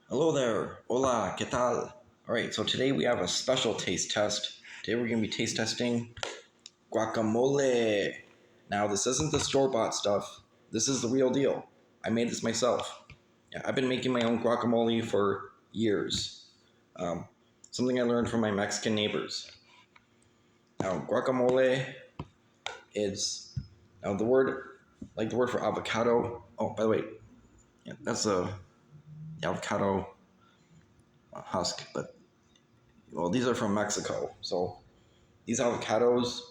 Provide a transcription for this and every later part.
Hello there. Hola, ¿qué tal? Alright, so today we have a special taste test. Today we're going to be taste testing guacamole. Now, this isn't the store bought stuff, this is the real deal. I made this myself. Yeah, I've been making my own guacamole for years. Um, Something I learned from my Mexican neighbors. Now, guacamole is now the word, like the word for avocado. Oh, by the way, yeah, that's the avocado husk, but well, these are from Mexico. So these avocados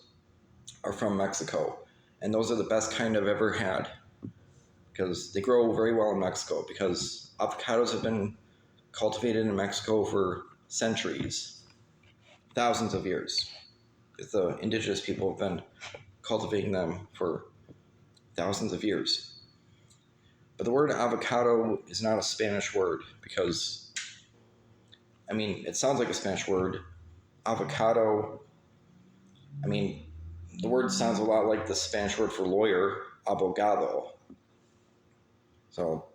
are from Mexico, and those are the best kind I've ever had because they grow very well in Mexico. Because avocados have been cultivated in Mexico for centuries, thousands of years. The indigenous people have been cultivating them for thousands of years. But the word avocado is not a Spanish word because, I mean, it sounds like a Spanish word. Avocado, I mean, the word sounds a lot like the Spanish word for lawyer, abogado. So,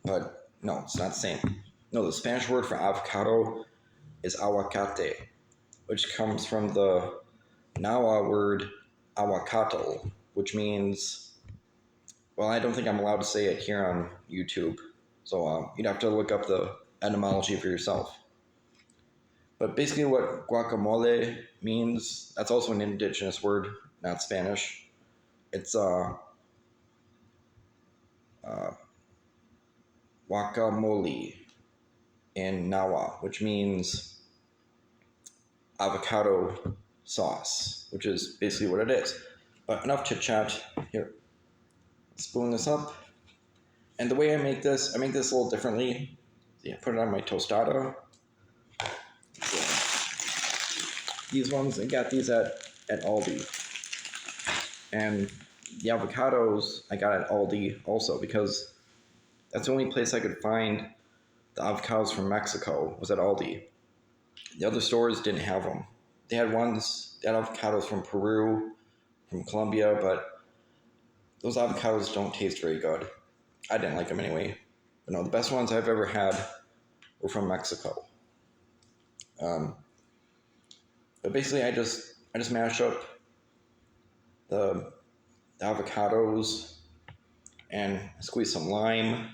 but no, it's not the same. No, the Spanish word for avocado is aguacate, which comes from the Nahua word aguacatl, which means, well, I don't think I'm allowed to say it here on YouTube. So you'd have to look up the etymology for yourself. But basically, what guacamole means, that's also an indigenous word, not Spanish. It's uh, guacamole in Nahua, which means avocado sauce, which is basically what it is. But enough chit chat. Here, spoon this up. And the way I make this a little differently. Yeah, put it on my tostada. These ones, I got these at Aldi. And the avocados I got at Aldi also because that's the only place I could find the avocados from Mexico was at Aldi. The other stores didn't have them. They had avocados from Peru, from Colombia, but those avocados don't taste very good. I didn't like them anyway. But no, the best ones I've ever had were from Mexico. Um, but basically, I just mash up the, the avocados and squeeze some lime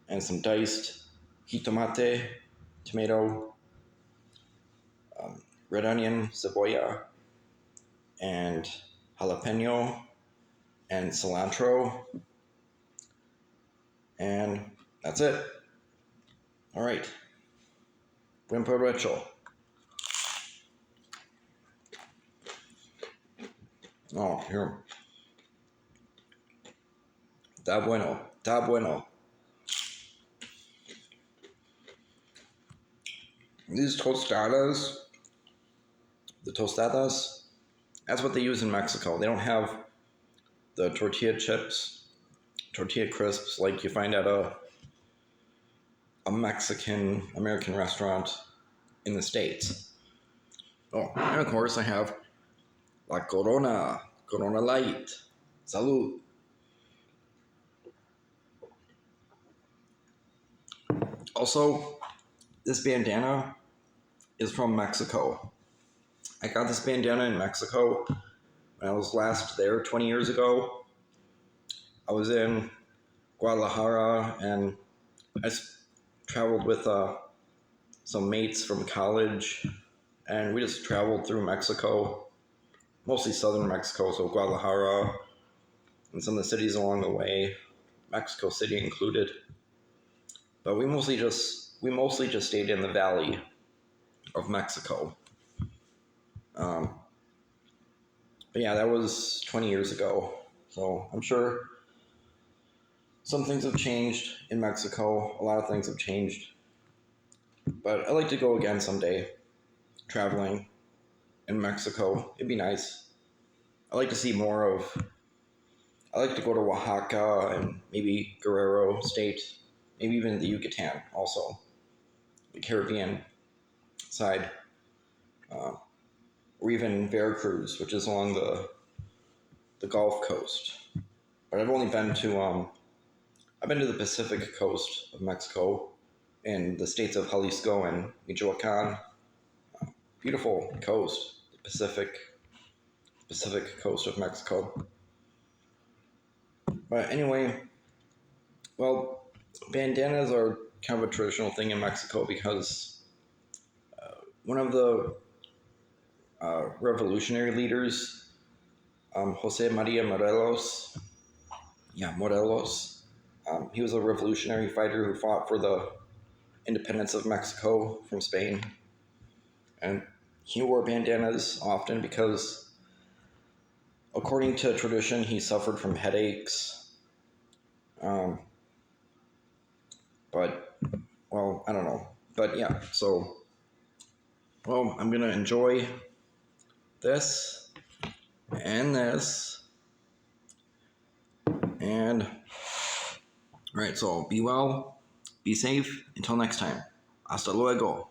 and some diced jitomate, tomato, red onion, cebolla, and jalapeno and cilantro, and that's it. All right, buen provecho. Oh, here. Está bueno, está bueno. These tostadas, that's what they use in Mexico. They don't have the tortilla chips, tortilla crisps like you find at a Mexican American restaurant in the States. Oh, and of course I have La Corona, Corona Light. Salud. Also, this bandana is from Mexico. I got this bandana in Mexico when I was last there 20 years ago. I was in Guadalajara and I traveled with some mates from college and we just traveled through Mexico, mostly southern Mexico, so Guadalajara and some of the cities along the way, Mexico City included. But we mostly just stayed in the valley of Mexico. Um, but yeah, that was 20 years ago. So I'm sure some things have changed in Mexico. A lot of things have changed. But I'd like to go again someday, traveling in Mexico. It'd be nice. I'd like to see more of. I'd like to go to Oaxaca and maybe Guerrero State, maybe even the Yucatan also, the Caribbean side, or even Veracruz, which is along the Gulf Coast. But I've only been to I've been to the Pacific coast of Mexico, in the states of Jalisco and Michoacan. Beautiful coast, the Pacific coast of Mexico. But anyway, well, bandanas are kind of a traditional thing in Mexico because one of the revolutionary leaders, Jose Maria Morelos, Morelos, he was a revolutionary fighter who fought for the independence of Mexico from Spain. And he wore bandanas often because, according to tradition, he suffered from headaches. Um, but, well, I don't know. But yeah, so, well, I'm going to enjoy this and this. And, all right, so be well, be safe. Until next time. Hasta luego.